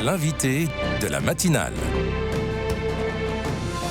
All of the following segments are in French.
l'invité de la matinale.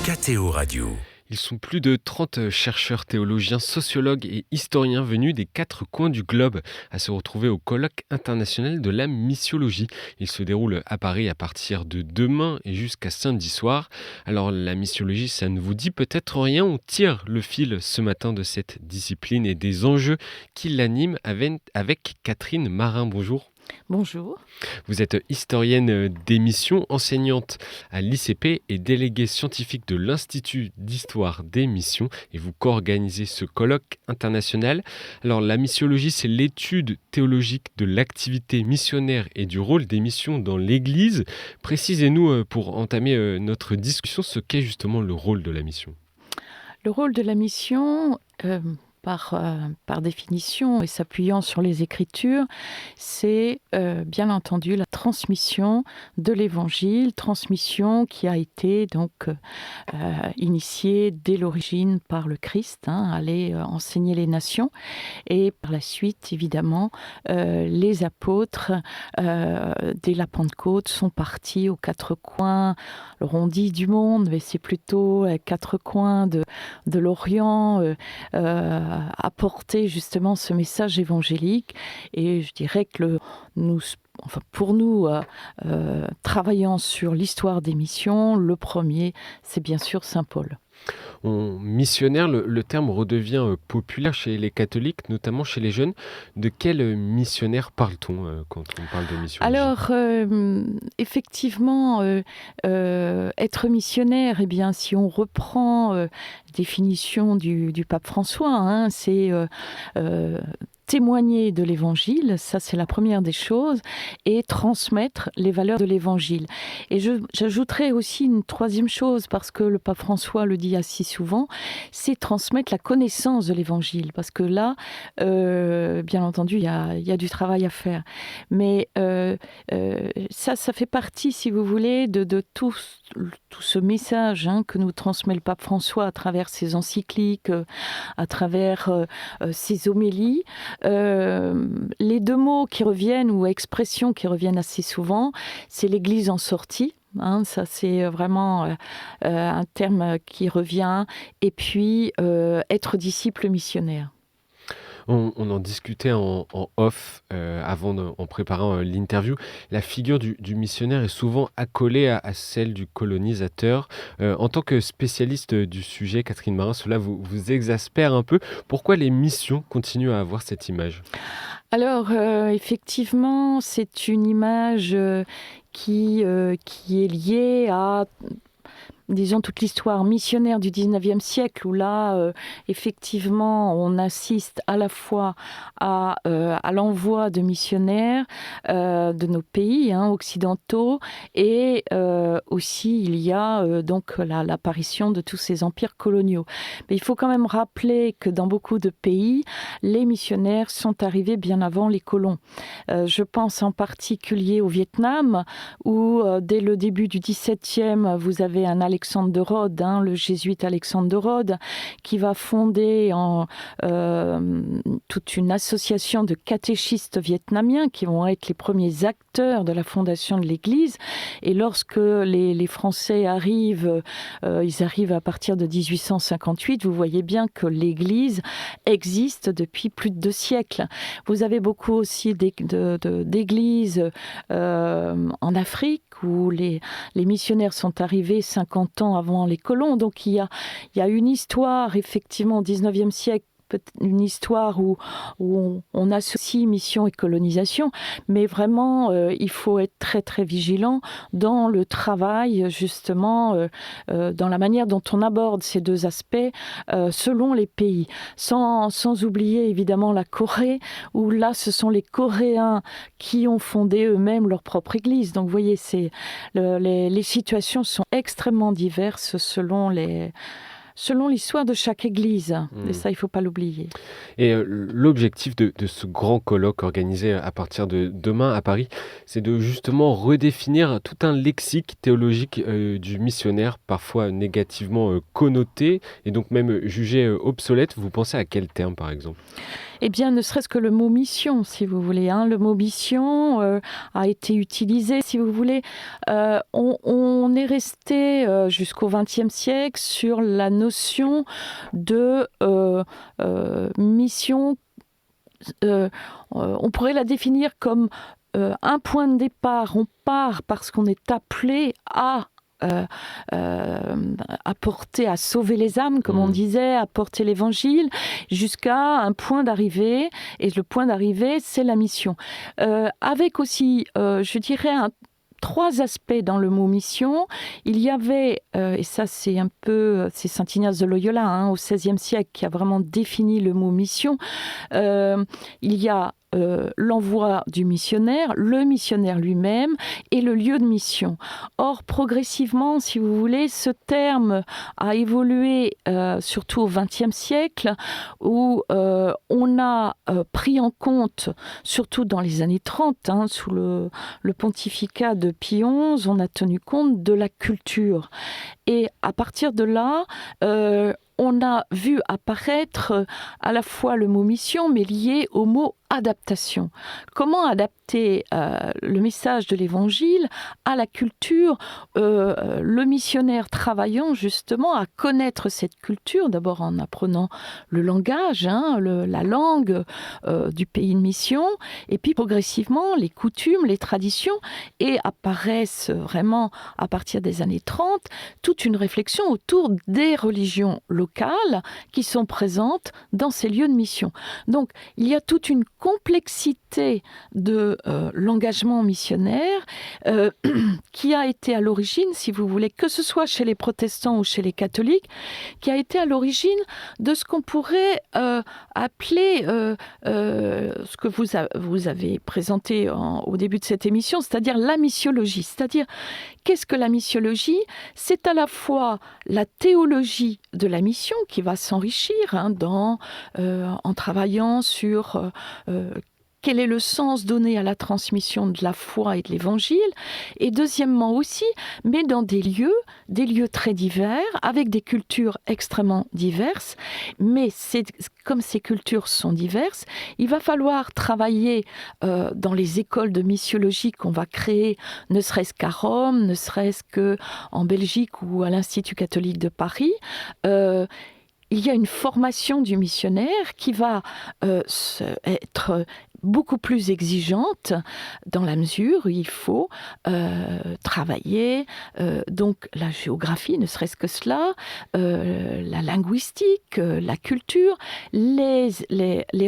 KTO Radio. Ils sont plus de 30 chercheurs, théologiens, sociologues et historiens venus des 4 coins du globe à se retrouver au colloque international de la missiologie. Il se déroule à Paris à partir de demain et jusqu'à samedi soir. Alors la missiologie, ça ne vous dit peut-être rien. On tire le fil ce matin de cette discipline et des enjeux qui l'animent avec Catherine Marin. Bonjour. Bonjour. Vous êtes historienne des missions, enseignante à l'ICP et déléguée scientifique de l'Institut d'histoire des missions et vous co-organisez ce colloque international. Alors la missiologie, c'est l'étude théologique de l'activité missionnaire et du rôle des missions dans l'Église. Précisez-nous pour entamer notre discussion ce qu'est justement le rôle de la mission. Le rôle de la mission, par définition et s'appuyant sur les Écritures, c'est bien entendu la transmission de l'Évangile, transmission qui a été donc initiée dès l'origine par le Christ, aller enseigner les nations, et par la suite évidemment les apôtres dès la Pentecôte sont partis aux 4 coins, alors on dit du monde, mais c'est plutôt 4 coins de l'Orient, apporter justement ce message évangélique. Et je dirais que pour nous, travaillant sur l'histoire des missions, le premier, c'est bien sûr Saint Paul. Missionnaire, le terme redevient populaire chez les catholiques, notamment chez les jeunes. De quel missionnaire parle-t-on quand on parle de mission? Alors, effectivement, être missionnaire, eh bien, si on reprend la définition du pape François, c'est témoigner de l'Évangile, ça c'est la première des choses, et transmettre les valeurs de l'Évangile. Et j'ajouterais aussi une troisième chose, parce que le pape François le dit assez souvent, c'est transmettre la connaissance de l'Évangile, parce que là, bien entendu, il y a du travail à faire. Mais ça fait partie, si vous voulez, de tout ce message que nous transmet le pape François à travers ses encycliques, à travers ses homélies. Les 2 mots qui reviennent ou expressions qui reviennent assez souvent, c'est l'Église en sortie. Ça c'est vraiment un terme qui revient. Et puis être disciple missionnaire. On en discutait en off en préparant l'interview. La figure du missionnaire est souvent accolée à celle du colonisateur. En tant que spécialiste du sujet, Catherine Marin, cela vous exaspère un peu. Pourquoi les missions continuent à avoir cette image ? Alors, effectivement, c'est une image qui est liée à, disons, toute l'histoire missionnaire du 19e siècle, où là, effectivement, on assiste à la fois à l'envoi de missionnaires de nos pays occidentaux, et aussi il y a donc l'apparition de tous ces empires coloniaux. Mais il faut quand même rappeler que dans beaucoup de pays, les missionnaires sont arrivés bien avant les colons. Je pense en particulier au Vietnam, où dès le début du XVIIe, vous avez un Alexandre de Rhodes, le jésuite Alexandre de Rhodes, qui va fonder toute une association de catéchistes vietnamiens qui vont être les premiers acteurs de la fondation de l'Église. Et lorsque les Français arrivent, ils arrivent à partir de 1858, vous voyez bien que l'Église existe depuis plus de 2 siècles. Vous avez beaucoup aussi d'églises en Afrique, où les missionnaires sont arrivés 50 ans avant les colons. Donc il y a une histoire, effectivement, au 19e siècle, une histoire où on associe mission et colonisation, mais vraiment il faut être très très vigilant dans le travail, justement, dans la manière dont on aborde ces 2 aspects selon les pays, sans oublier évidemment la Corée, où là ce sont les Coréens qui ont fondé eux-mêmes leur propre église. Donc vous voyez, les situations sont extrêmement diverses selon l'histoire de chaque église. Et ça, il ne faut pas l'oublier. Et l'objectif de ce grand colloque organisé à partir de demain à Paris, c'est de justement redéfinir tout un lexique théologique du missionnaire, parfois négativement connoté et donc même jugé obsolète. Vous pensez à quel terme, par exemple ? Eh bien, ne serait-ce que le mot mission, si vous voulez. Le mot mission a été utilisé, si vous voulez. On est resté jusqu'au XXe siècle sur la notion de mission. On pourrait la définir comme un point de départ. On part parce qu'on est appelé à apporter, à sauver les âmes, comme on disait, apporter l'évangile, jusqu'à un point d'arrivée. Et le point d'arrivée, c'est la mission. Avec aussi, je dirais, trois aspects dans le mot mission. Il y avait, et ça c'est un peu, c'est saint Ignace de Loyola, au XVIe siècle, qui a vraiment défini le mot mission. Il y a l'envoi du missionnaire, le missionnaire lui-même et le lieu de mission. Or, progressivement, si vous voulez, ce terme a évolué surtout au XXe siècle, où on a pris en compte, surtout dans les années 30, sous le pontificat de Pie XI, on a tenu compte de la culture. Et à partir de là, on a vu apparaître à la fois le mot mission, mais lié au mot adaptation. Comment adapter le message de l'Évangile à la culture, le missionnaire travaillant justement à connaître cette culture, d'abord en apprenant le langage, la langue du pays de mission, et puis progressivement les coutumes, les traditions, et apparaissent vraiment à partir des années 30 toute une réflexion autour des religions locales qui sont présentes dans ces lieux de mission. Donc il y a toute une complexité de l'engagement missionnaire qui a été à l'origine, si vous voulez, que ce soit chez les protestants ou chez les catholiques, qui a été à l'origine de ce qu'on pourrait appeler ce que vous avez présenté au début de cette émission, c'est-à-dire la missiologie. C'est-à-dire, qu'est-ce que la missiologie ? C'est à la fois la théologie de la mission qui va s'enrichir en travaillant sur quel est le sens donné à la transmission de la foi et de l'Évangile, et deuxièmement aussi, mais dans des lieux très divers, avec des cultures extrêmement diverses, mais comme ces cultures sont diverses, il va falloir travailler dans les écoles de missiologie qu'on va créer, ne serait-ce qu'à Rome, ne serait-ce qu'en Belgique ou à l'Institut catholique de Paris. Il y a une formation du missionnaire qui va être beaucoup plus exigeante dans la mesure où il faut travailler donc la géographie, ne serait-ce que cela, la linguistique, la culture, les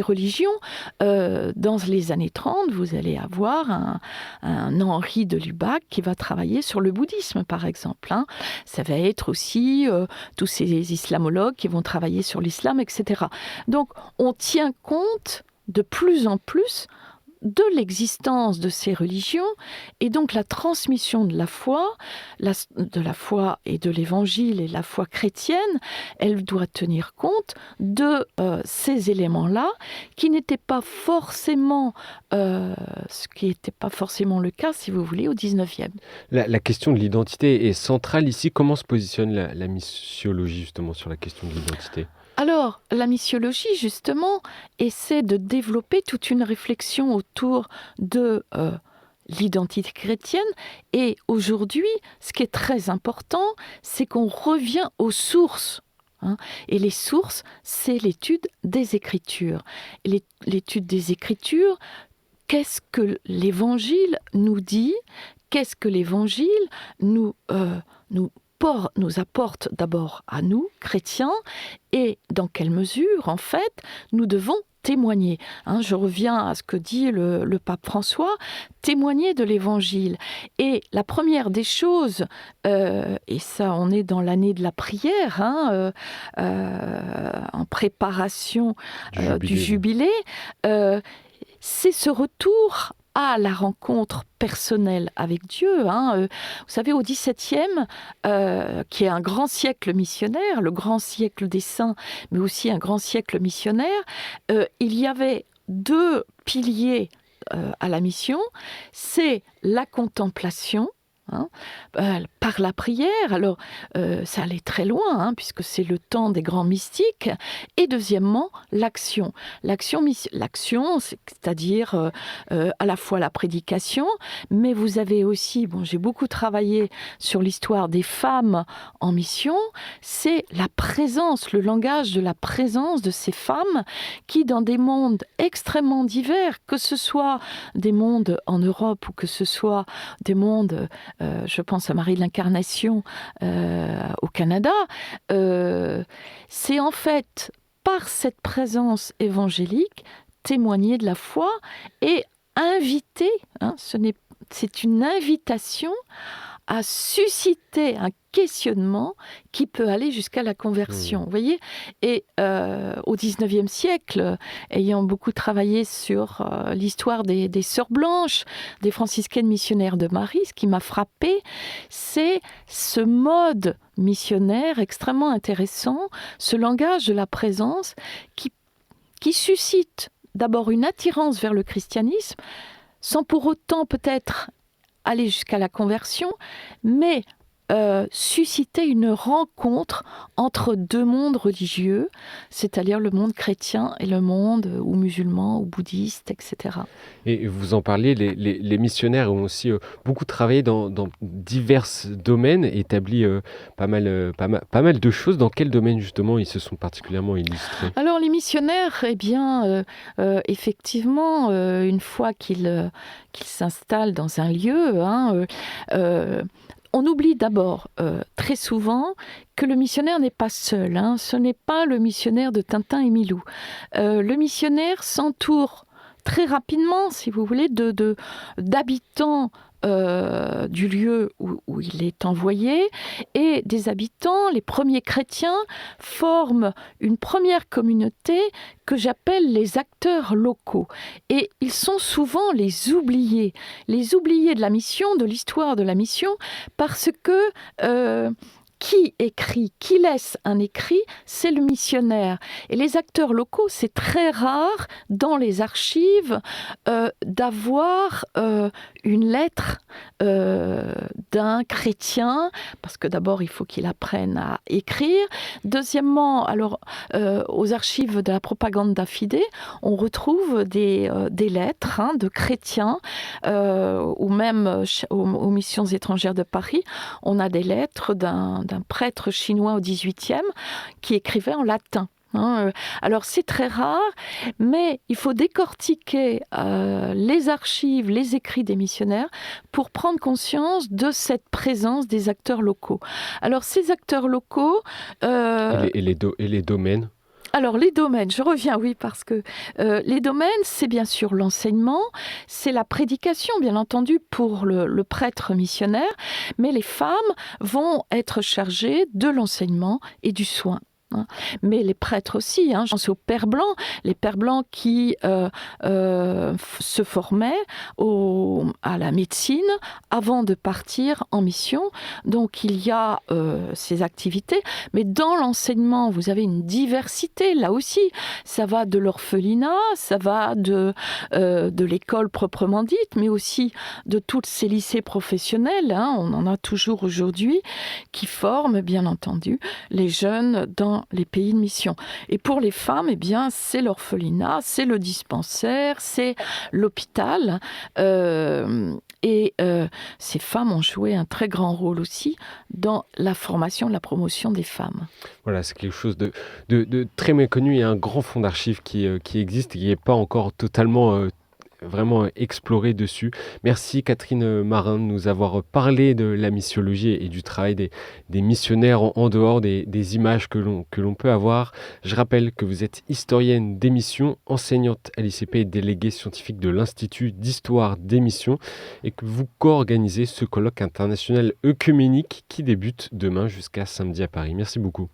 religions. Dans les années 30, vous allez avoir un Henri de Lubac qui va travailler sur le bouddhisme, par exemple. Ça va être aussi tous ces islamologues qui vont travailler sur l'islam, etc. Donc, on tient compte de plus en plus de l'existence de ces religions, et donc la transmission de la foi et de l'Évangile et de la foi chrétienne, elle doit tenir compte de ces éléments-là qui n'étaient pas forcément ce qui n'était pas forcément le cas, si vous voulez, au 19e. La question de l'identité est centrale ici. Comment se positionne la missiologie justement sur la question de l'identité ? Alors, la missiologie, justement, essaie de développer toute une réflexion autour de l'identité chrétienne. Et aujourd'hui, ce qui est très important, c'est qu'on revient aux sources. Et les sources, c'est l'étude des Écritures. L'étude des Écritures, qu'est-ce que l'Évangile nous dit ? Qu'est-ce que l'Évangile nous apporte d'abord à nous, chrétiens, et dans quelle mesure, en fait, nous devons témoigner. Je reviens à ce que dit le pape François, témoigner de l'Évangile. Et la première des choses, et ça on est dans l'année de la prière, en préparation du jubilé, c'est ce retour à la rencontre personnelle avec Dieu. Vous savez, au XVIIe, qui est un grand siècle missionnaire, le grand siècle des saints, mais aussi un grand siècle missionnaire, il y avait deux piliers à la mission. C'est la contemplation, hein, par la prière. Alors, ça allait très loin, hein, puisque c'est le temps des grands mystiques. Et deuxièmement, l'action. L'action, c'est-à-dire à la fois la prédication, mais vous avez aussi, j'ai beaucoup travaillé sur l'histoire des femmes en mission, c'est la présence, le langage de la présence de ces femmes qui, dans des mondes extrêmement divers, que ce soit des mondes en Europe ou que ce soit des mondes, je pense à Marie de l'Incarnation au Canada, c'est en fait par cette présence évangélique témoigner de la foi et inviter, c'est une invitation à susciter un questionnement qui peut aller jusqu'à la conversion. Vous voyez ? Et au XIXe siècle, ayant beaucoup travaillé sur l'histoire des sœurs blanches, des franciscaines missionnaires de Marie, ce qui m'a frappé, c'est ce mode missionnaire extrêmement intéressant, ce langage de la présence qui suscite d'abord une attirance vers le christianisme, sans pour autant peut-être aller jusqu'à la conversion, mais susciter une rencontre entre deux mondes religieux, c'est-à-dire le monde chrétien et le monde ou musulman ou bouddhiste, etc. Et vous en parliez, les missionnaires ont aussi beaucoup travaillé dans divers domaines, établi pas mal de choses. Dans quel domaine justement ils se sont particulièrement illustrés ? Alors les missionnaires, effectivement, une fois qu'ils s'installent dans un lieu, on oublie d'abord très souvent que le missionnaire n'est pas seul. Ce n'est pas le missionnaire de Tintin et Milou. Le missionnaire s'entoure très rapidement, si vous voulez, d'habitants du lieu où il est envoyé, et des habitants, les premiers chrétiens, forment une première communauté que j'appelle les acteurs locaux. Et ils sont souvent les oubliés de la mission, de l'histoire de la mission, parce que qui écrit, qui laisse un écrit, c'est le missionnaire. Et les acteurs locaux, c'est très rare dans les archives d'avoir une lettre d'un chrétien, parce que d'abord il faut qu'il apprenne à écrire. Deuxièmement, alors aux archives de la Propaganda Fide, on retrouve des lettres de chrétiens, ou même aux missions étrangères de Paris, on a des lettres d'un prêtre chinois au XVIIIe qui écrivait en latin. Alors c'est très rare, mais il faut décortiquer les archives, les écrits des missionnaires pour prendre conscience de cette présence des acteurs locaux. Alors ces acteurs locaux... Et les domaines ? Alors les domaines, je reviens, oui, parce que les domaines, c'est bien sûr l'enseignement, c'est la prédication, bien entendu, pour le prêtre missionnaire, mais les femmes vont être chargées de l'enseignement et du soin. Mais les prêtres aussi, je pense aux pères blancs, les pères blancs qui se formaient à la médecine avant de partir en mission. Donc il y a ces activités, mais dans l'enseignement, vous avez une diversité, là aussi. Ça va de l'orphelinat, ça va de l'école proprement dite, mais aussi de tous ces lycées professionnels, on en a toujours aujourd'hui, qui forment, bien entendu, les jeunes dans les pays de mission. Et pour les femmes, c'est l'orphelinat, c'est le dispensaire, c'est l'hôpital. Et ces femmes ont joué un très grand rôle aussi dans la formation, la promotion des femmes. Voilà, c'est quelque chose de très méconnu. Il y a un grand fonds d'archives qui existe et qui n'est pas encore totalement... vraiment exploré dessus. Merci Catherine Marin de nous avoir parlé de la missiologie et du travail des missionnaires en dehors des images que l'on peut avoir. Je rappelle que vous êtes historienne des missions, enseignante à l'ICP et déléguée scientifique de l'Institut d'histoire des missions et que vous co-organisez ce colloque international œcuménique qui débute demain jusqu'à samedi à Paris. Merci beaucoup.